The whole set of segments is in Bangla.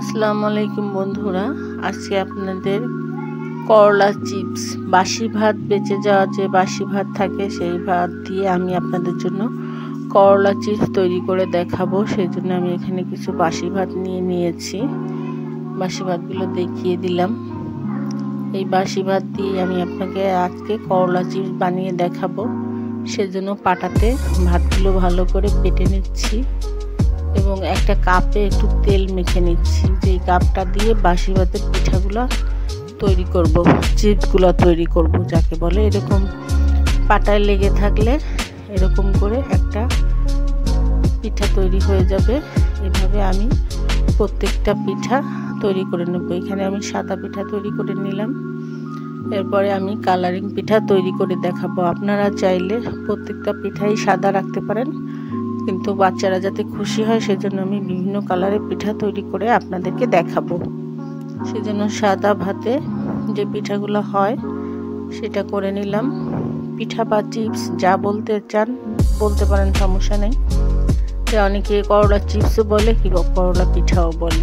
আসসালামু আলাইকুম বন্ধুরা, আজকে আপনাদের করলা চিপস, বাসি ভাত বেঁচে যাওয়া যে বাসি ভাত থাকে সেই ভাত দিয়ে আমি আপনাদের জন্য করলা চিপস তৈরি করে দেখাবো। সেই জন্য আমি এখানে কিছু বাসি ভাত নিয়েছি। বাসি ভাতগুলো দেখিয়ে দিলাম। এই বাসি ভাত দিয়ে আমি আপনাকে আজকে করলা চিপস বানিয়ে দেখাবো। সেজন্য পাটাতে ভাতগুলো ভালো করে বেটে নিচ্ছি এবং একটা কাপে একটু তেল মেখে নিচ্ছি। যেই কাপটা দিয়ে বাসি ভাতের পিঠাগুলো তৈরি করব, চিপসগুলো তৈরি করব যাকে বলে। এরকম পাটায় লেগে থাকলে এরকম করে একটা পিঠা তৈরি হয়ে যাবে। এভাবে আমি প্রত্যেকটা পিঠা তৈরি করে নেব। এখানে আমি সাদা পিঠা তৈরি করে নিলাম। এরপরে আমি কালারিং পিঠা তৈরি করে দেখাবো। আপনারা চাইলে প্রত্যেকটা পিঠাই সাদা রাখতে পারেন, কিন্তু বাচ্চারা যাতে খুশি হয় সেজন্য আমি বিভিন্ন কালারের পিঠা তৈরি করে আপনাদেরকে দেখাবো। সেজন্য সাদা ভাতে যে পিঠাগুলো হয় সেটা করে নিলাম। পিঠা বা চিপস যা বলতে চান বলতে পারেন, সমস্যা নেই। অনেকে করলা চিপসও বলে কিংবা করলা পিঠাও বলে।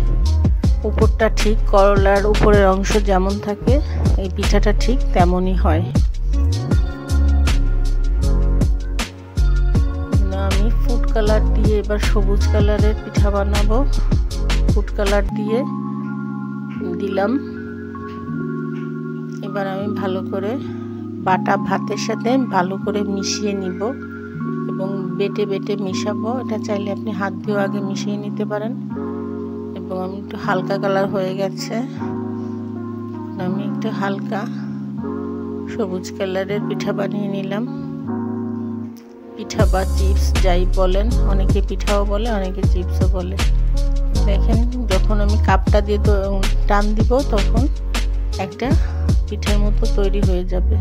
উপরটা ঠিক করলার উপরের অংশ যেমন থাকে এই পিঠাটা ঠিক তেমনই হয়। আমি ফুড কালার দিয়ে এবার সবুজ কালারের পিঠা বানাবো। ফুড কালার দিয়ে দিলাম। এবার আমি ভালো করে বাটা ভাতের সাথে ভালো করে মিশিয়ে নিব এবং বেটে বেটে মিশাবো। এটা চাইলে আপনি হাত দিয়েও আগে মিশিয়ে নিতে পারেন। এবং আমি একটু হালকা কালার হয়ে গেছে, আমি একটু হালকা সবুজ কালারের পিঠা বানিয়ে নিলাম। পিঠা বা চিপস যাই বলেন, অনেকে পিঠাও বলে অনেকে চিপসও বলে। দেখেন, যখন আমি কাপটা দিয়ে টান দিব তখন একটা পিঠার মতো তৈরি হয়ে যাবে।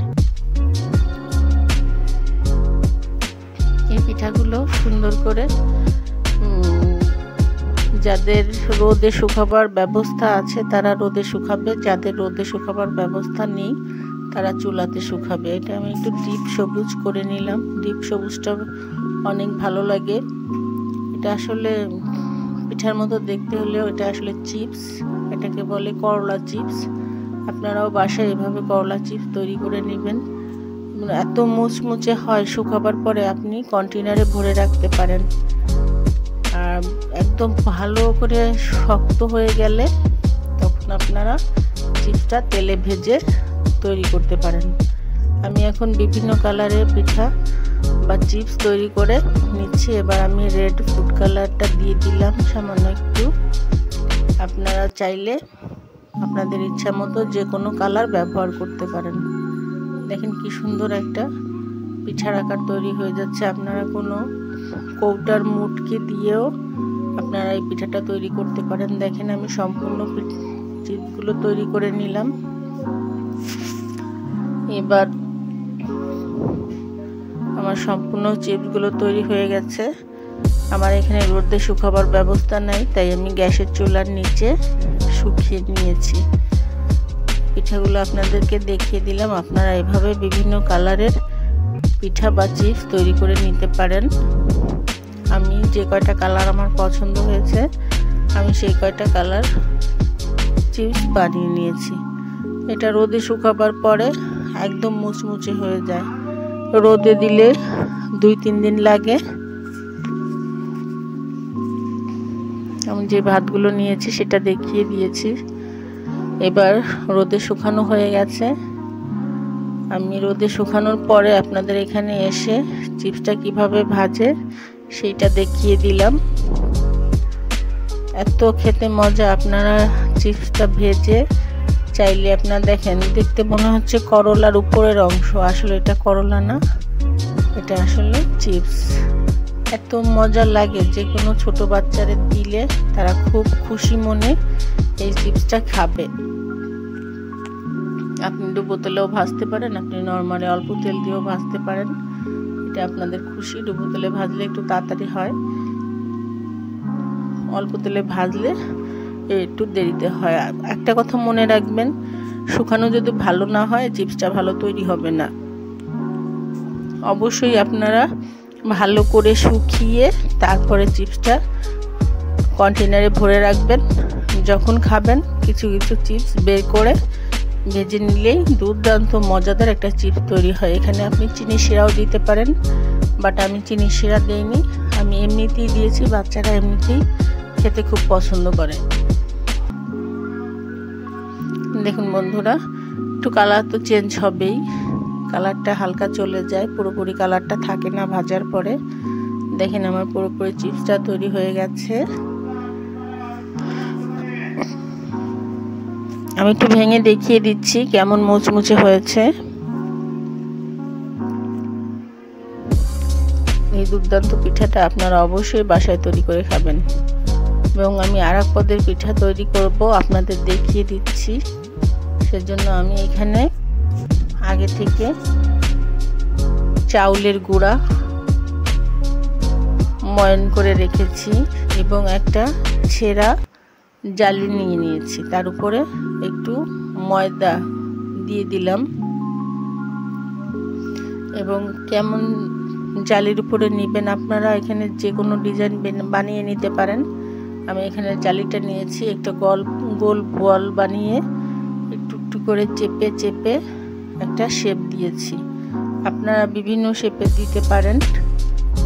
এই পিঠাগুলো সুন্দর করে যাদের রোদে শুকাবার ব্যবস্থা আছে তারা রোদে শুকাবে, যাদের রোদে শুকাবার ব্যবস্থা নেই তারা চুলাতে শুকাবে। এটা আমি একটু ডিপ সবুজ করে নিলাম। ডিপ সবুজটা অনেক ভালো লাগে। এটা আসলে পিঠার মতো দেখতে হলেও এটা আসলে চিপস, এটাকে বলে করলা চিপস। আপনারাও বাসায় এভাবে করলা চিপস তৈরি করে নেবেন। এত মুচমুচে হয়, শুকাবার পরে আপনি কন্টেনারে ভরে রাখতে পারেন। আর একদম ভালো করে শক্ত হয়ে গেলে তখন আপনারা চিপসটা তেলে ভেজে তৈরি করতে পারেন। আমি এখন বিভিন্ন কালারের পিঠা বা চিপস তৈরি করে নিচ্ছি। এবার আমি রেড ফুড কালারটা দিয়ে দিলাম সামান্য একটু। আপনারা চাইলে আপনাদের ইচ্ছা মতো যে কোনো কালার ব্যবহার করতে পারেন। দেখেন কি সুন্দর একটা পিঠার আকার তৈরি হয়ে যাচ্ছে। আপনারা কোনো কৌটার মুটকি দিয়েও আপনারা এই পিঠাটা তৈরি করতে পারেন। দেখেন, আমি সম্পূর্ণ চিপসগুলো তৈরি করে নিলাম। এবার আমার সম্পূর্ণ চিপসগুলো তৈরি হয়ে গেছে। আমার এখানে রোদে শুকাবার ব্যবস্থা নাই, তাই আমি গ্যাসের চুলার নিচে শুকিয়ে নিয়েছি। পিঠাগুলো আপনাদেরকে দেখিয়ে দিলাম। আপনারা এভাবে বিভিন্ন কালারের পিঠা বা চিপস তৈরি করে নিতে পারেন। আমি যে কয়টা কালার আমার পছন্দ হয়েছে আমি সেই কয়টা কালার চিপস বানিয়ে নিয়েছি। এটা রোদে শুকাবার পরে একদম মুচমুচে হয়ে যায়। রোদে দিলে 2-3 দিন লাগে। আমি যে ভাতগুলো নিয়েছি সেটা দেখিয়ে দিয়েছি। এবার রোদে শুকানো হয়ে গেছে। আমি রোদে শুকানোর পরে আপনাদের এখানে এসে চিপসটা কিভাবে ভাজে সেইটা দেখিয়ে দিলাম। এত খেতে মজা। আপনারা চিপসটা ভেজে চাইলে আপনারা দেখেন, দেখতে মনে হচ্ছে করলার উপরের অংশ, আসলে এটা করলা না, এটা আসলে চিপস। এত মজা লাগে, যে কোনো ছোট বাচ্চাদের দিলে তারা খুব খুশি মনে এই চিপসটা খাবে। আপনি ডুবো তেলেও ভাজতে পারেন, আপনি নর্মালি অল্প তেল দিয়েও ভাজতে পারেন। এটা আপনাদের খুশি। ডুবো তেলে ভাজলে একটু তাড়াতাড়ি হয়, অল্প তেলে ভাজলে একটু দেরিতে হয়। একটা কথা মনে রাখবেন, শুকানো যদি ভালো না হয় চিপসটা ভালো তৈরি হবে না। অবশ্যই আপনারা ভালো করে শুকিয়ে তারপরে চিপসটা কন্টেনারে ভরে রাখবেন, যখন খাবেন কিছু কিছু চিপস বের করে ভেজে নিলেই দুর্দান্ত মজাদার একটা চিপস তৈরি হয়। এখানে আপনি চিনি শিরাও দিতে পারেন, বাট আমি চিনি শিরা দিইনি, আমি এমনিতেই দিয়েছি। বাচ্চারা এমনিতেই খেতে খুব পছন্দ করে। দেখুন বন্ধুরা, একটু কালার তো চেঞ্জ হবেই, কালারটা হালকা চলে যায়, পুরোপুরি কালারটা থাকে না ভাজার পরে। দেখেন আমার পুরোপুরি চিপসটা তৈরি হয়ে গেছে। আমি একটু ভেঙে দেখিয়ে দিচ্ছি কেমন মুচমুচে হয়েছে। এই দুর্দান্ত পিঠাটা আপনারা অবশ্যই বাসায় তৈরি করে খাবেন। এবং আমি আরেক পদের পিঠা তৈরি করব, আপনাদের দেখিয়ে দিচ্ছি। সেজন্য আমি এখানে আগে থেকে চাউলের গুঁড়া ময়ন করে রেখেছি এবং একটা ছেঁড়া জালি নিয়ে নিয়েছি, তার উপরে একটু ময়দা দিয়ে দিলাম। এবং কেমন জালির উপরে নেবেন আপনারা, এখানে যে কোনো ডিজাইন বানিয়ে নিতে পারেন। আমি এখানে জালিটা নিয়েছি, একটা গোল বল বানিয়ে একটু একটু করে চেপে চেপে একটা শেপ দিয়েছি। আপনারা বিভিন্ন শেপে দিতে পারেন,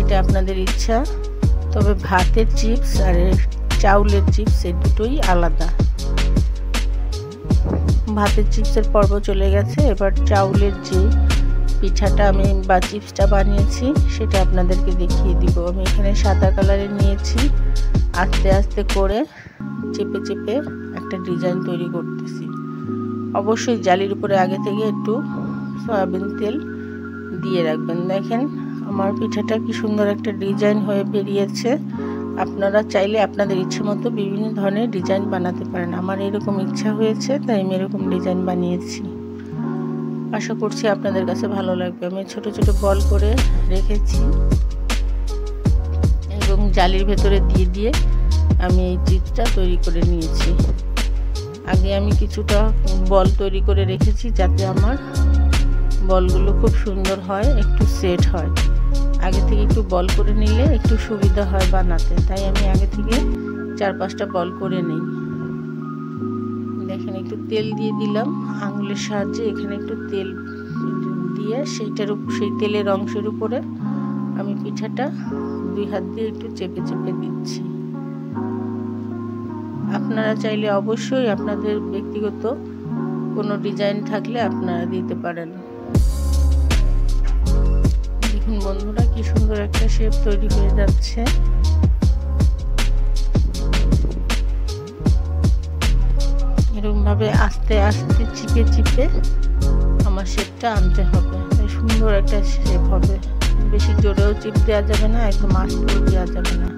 এটা আপনাদের ইচ্ছা। তবে ভাতের চিপস আর চাউলের চিপস এই দুটোই আলাদা। ভাতের চিপসের পর্ব চলে গেছে, এবার চাউলের যে পিঠাটা আমি বা চিপসটা বানিয়েছি সেটা আপনাদেরকে দেখিয়ে দিব। আমি এখানে সাদা কালারের নিয়েছি, আস্তে আস্তে করে চেপে চেপে একটা ডিজাইন তৈরি করতেছি। অবশ্যই জালির উপরে আগে থেকে একটু সয়াবিন তেল দিয়ে রাখবেন। দেখেন আমার পিঠাটা কি সুন্দর একটা ডিজাইন হয়ে বেরিয়েছে। আপনারা চাইলে আপনাদের ইচ্ছে মতো বিভিন্ন ধরনের ডিজাইন বানাতে পারেন। আমার এরকম ইচ্ছা হয়েছে তাই আমি এরকম ডিজাইন বানিয়েছি। আশা করছি আপনাদের কাছে ভালো লাগবে। আমি ছোট ছোট বল করে রেখেছি এবং জালির ভেতরে দিয়ে দিয়ে আমি এই চিপসটা তৈরি করে নিয়েছি। আগে আমি কিছুটা বল তৈরি করে রেখেছি যাতে আমার বলগুলো খুব সুন্দর হয়, একটু সেট হয়। আগে থেকে একটু বল করে নিলে একটু সুবিধা হয় বানাতে, তাই আমি আগে থেকে 4-5টা বল করে নিই। দেখেন একটু তেল দিয়ে দিলাম আঙুলের সাহায্যে, এখানে একটু তেল দিয়ে সেই তেলের অংশের উপরে আমি পিঠাটা 2 হাত দিয়ে একটু চেপে চেপে দিচ্ছি। আপনারা চাইলে অবশ্যই আপনাদের ব্যক্তিগত কোনো ডিজাইন থাকলে আপনারা দিতে পারেন। দেখুন বন্ধুরা কি সুন্দর একটা শেপ তৈরি হয়ে যাচ্ছে। এরকম ভাবে আস্তে আস্তে চিপে চিপে আমার শেপটা আনতে হবে, সুন্দর একটা শেপ হবে। বেশি জোরেও চিপ দেওয়া যাবে না, একদম আস্তেও দেওয়া যাবে না।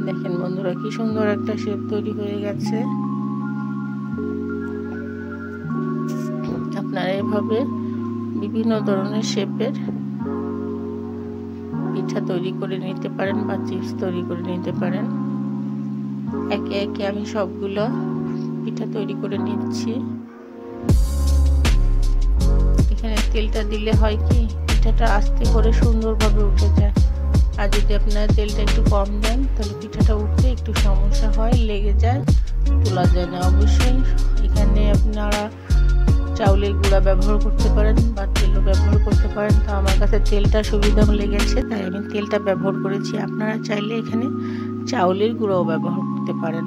দেখেন বন্ধুরা কি সুন্দর একটা শেপ তৈরি হয়ে গেছে। আপনারা এভাবে বিভিন্ন ধরনের শেপের পিঠা তৈরি করে নিতে পারেন বা চিপস তৈরি করে নিতে পারেন। একে একে আমি সবগুলো পিঠা তৈরি করে নিচ্ছি। এখানে তেলটা দিলে হয় কি পিঠাটা আস্তে করে সুন্দরভাবে উঠে যায়, আর যদি আপনারা তেলটা একটু কম দেন তাহলে পিঠাটা উঠতে একটু সমস্যা হয়, লেগে যায়, তোলা যায় না। অবশ্যই এখানে আপনারা চাউলের গুঁড়া ব্যবহার করতে পারেন বা তেলও ব্যবহার করতে পারেন। তো আমার কাছে তেলটা সুবিধা লেগেছে তাই আমি তেলটা ব্যবহার করেছি। আপনারা চাইলে এখানে চাউলের গুঁড়াও ব্যবহার করতে পারেন।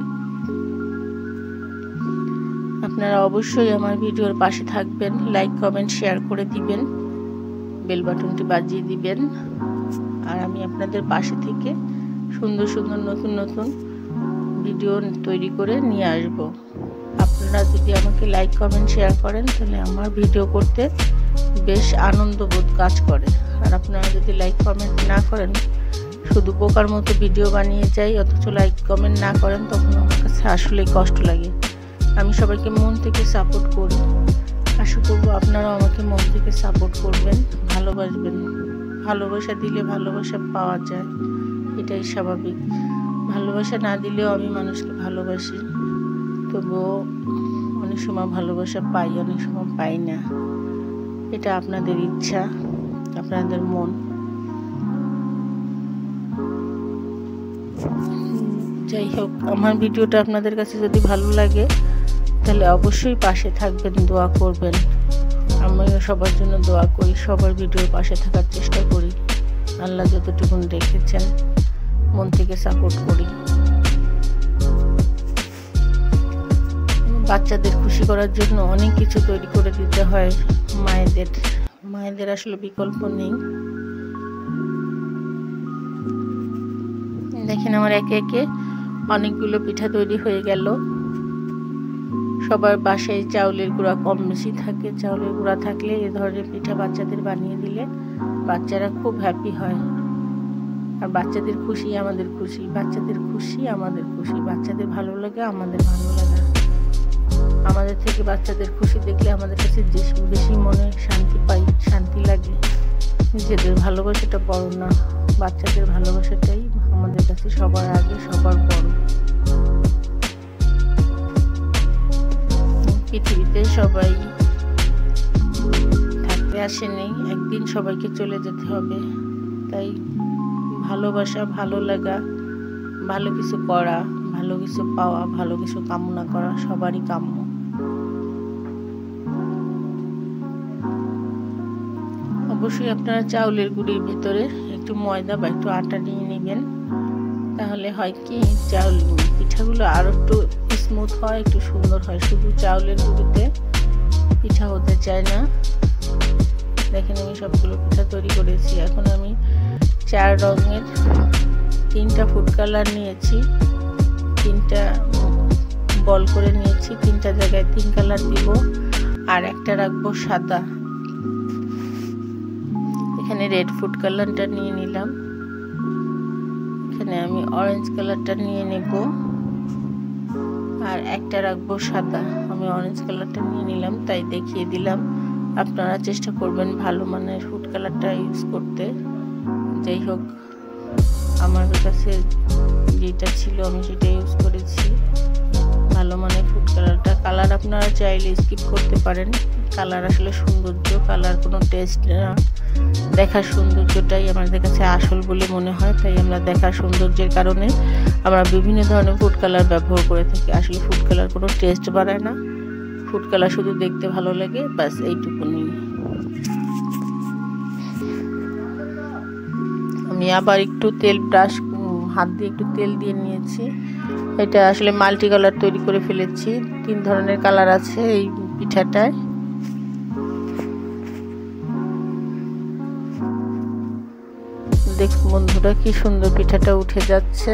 আপনারা অবশ্যই আমার ভিডিওর পাশে থাকবেন, লাইক কমেন্ট শেয়ার করে দিবেন, বেল বাটনটি বাজিয়ে দিবেন। আর আমি আপনাদের পাশে থেকে সুন্দর সুন্দর নতুন নতুন ভিডিও তৈরি করে নিয়ে আসব। আপনারা যদি আমাকে লাইক কমেন্ট শেয়ার করেন তাহলে আমার ভিডিও করতে বেশ আনন্দবোধ কাজ করে। আর আপনারা যদি লাইক কমেন্ট না করেন, শুধু বোকার মতো ভিডিও বানিয়ে যাই অথচ লাইক কমেন্ট না করেন, তখন আমার কাছে আসলেই কষ্ট লাগে। আমি সবাইকে মন থেকে সাপোর্ট করি, আশা করব আপনারাও আমাকে মন থেকে সাপোর্ট করবেন, ভালোবাসবেন। ভালোবাসা দিলে ভালোবাসা পাওয়া যায়, এটাই স্বাভাবিক। ভালোবাসা না দিলেও আমি মানুষকে ভালোবাসি, তবুও অনেক সময় ভালোবাসা পাই, অনেক সময় পাই না। এটা আপনাদের ইচ্ছা, আপনাদের মন। যাই হোক, আমার ভিডিওটা আপনাদের কাছে যদি ভালো লাগে তাহলে অবশ্যই পাশে থাকবেন, দোয়া করবেন। আমিও সবার জন্য দোয়া করি, সবার ভিডিওর পাশে থাকার চেষ্টা করি। আল্লাহ যতটুকু রেখেছেন মন থেকে সাপোর্ট করি। বাচ্চাদের খুশি করার জন্য অনেক কিছু তৈরি করে দিতে হয় মায়েদের আসলে বিকল্প নেই। দেখেন আমার একে একে অনেকগুলো পিঠা তৈরি হয়ে গেল। সবার বাসায় চাউলের গুঁড়া কম বেশি থাকে, চাউলের গুঁড়া থাকলে এ ধরনের পিঠা বাচ্চাদের বানিয়ে দিলে বাচ্চারা খুব হ্যাপি হয়। আর বাচ্চাদের খুশি আমাদের খুশি, বাচ্চাদের খুশি আমাদের খুশি, বাচ্চাদের ভালো লাগে আমাদের ভালো লাগে। আমাদের থেকে বাচ্চাদের খুশি দেখলে আমাদের কাছে বেশি মনে শান্তি লাগে। নিজেদের ভালোবাসাটা বড় না, বাচ্চাদের ভালোবাসাটাই আমাদের কাছে সবার আগে, সবার বড়। পৃথিবীতে সবাই থাকতে আসেনি, একদিন সবাইকে চলে যেতে হবে। তাই ভালোবাসা, ভালো লাগা, ভালো কিছু করা, ভালো কিছু পাওয়া, ভালো কিছু কামনা করা সবারই কাম্য। অবশ্যই আপনারা চাউলের গুঁড়ির ভিতরে একটু ময়দা বা একটু আটা নিয়ে নেবেন, তাহলে হয় কি পিঠাগুলো আরো একটু স্মুথ হয়, একটু সুন্দর হয়। শুধু চাউলের গুঁড়িতে পিঠা হতে চায় না। দেখেন আমি সবগুলো পিঠা তৈরি করেছি। এখন আমি 4 রঙের 3টা ফুড কালার নিয়েছি, 3টা বল করে নিয়েছি। 3টা জায়গায় 3 কালার দিব, আর একটা রাখবো সাদা। এখানে রেড ফুড কালারটা নিয়ে নিলাম, এখানে আমি অরেঞ্জ কালারটা নিয়ে নেব, আর একটা রাখবো সাদা। আমি অরেঞ্জ কালারটা নিয়ে নিলাম, তাই দেখিয়ে দিলাম। আপনারা চেষ্টা করবেন ভালো মানের ফুড কালারটা ইউজ করতে। যাই হোক, আমার কাছে যেটা ছিল আমি সেটা ইউজ করেছি, ভালো মানের ফুড কালারটা। কালার আপনারা চাইলে স্কিপ করতে পারেন, কালার আসলে সৌন্দর্য, কালার কোনো টেস্ট না। দেখার সৌন্দর্যটাই আমাদের কাছে আসল বলে মনে হয়, তাই আমরা দেখার সৌন্দর্যের কারণে আমরা বিভিন্ন ধরনের ফুড কালার ব্যবহার করে থাকি। আসলে ফুড কালার কোনো টেস্ট বাড়ায় না, ফুড কালার শুধু দেখতে ভালো লাগে, ব্যাস এইটুকুনি। আমি আবার একটু হাত দিয়ে একটু তেল দিয়ে নিয়েছি। এটা আসলে মাল্টি কালার তৈরি করে ফেলেছি, 3 ধরনের কালার আছে এই পিঠাটায়। দেখুন বন্ধুরা, কি সুন্দর পিঠাটা উঠে যাচ্ছে।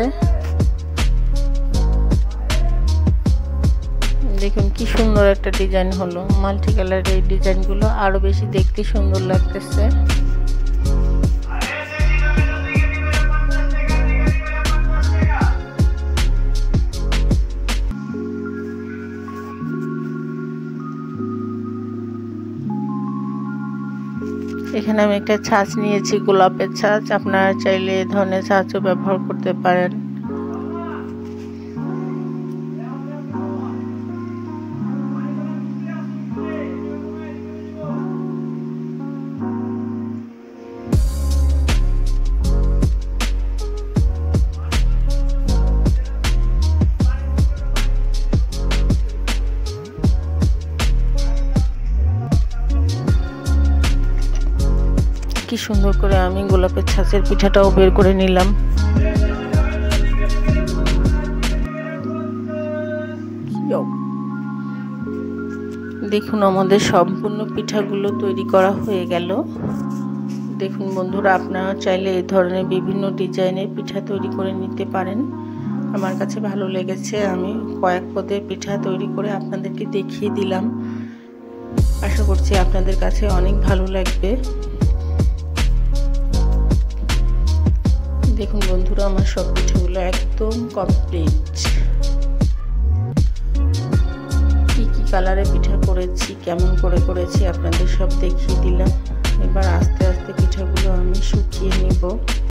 দেখুন কি সুন্দর একটা ডিজাইন হলো। মাল্টি কালারের এই ডিজাইনগুলো আরো বেশি দেখতে সুন্দর লাগতেছে। এখানে আমি একটা ছাঁচ নিয়েছি, গোলাপের ছাঁচ। আপনারা চাইলে এই ধরনের ছাঁচও ব্যবহার করতে পারেন। কি সুন্দর করে আমি গোলাপের ছাঁচের পিঠাটাও বের করে নিলাম। দেখুন আমাদের সম্পূর্ণ পিঠাগুলো তৈরি করা হয়ে গেল। দেখুন বন্ধুরা, আপনারা চাইলে এই ধরনের বিভিন্ন ডিজাইনের পিঠা তৈরি করে নিতে পারেন। আমার কাছে ভালো লেগেছে, আমি কয়েক পদের পিঠা তৈরি করে আপনাদেরকে দেখিয়ে দিলাম। আশা করছি আপনাদের কাছে অনেক ভালো লাগবে। দেখুন বন্ধুরা, আমার সব পিঠাগুলো একদম কমপ্লিট। কি কি কালারে পিঠা করেছি, কেমন করে করেছি আপনাদের সব দেখিয়ে দিলাম। এবার আস্তে আস্তে পিঠাগুলো আমি শুকিয়ে নিব।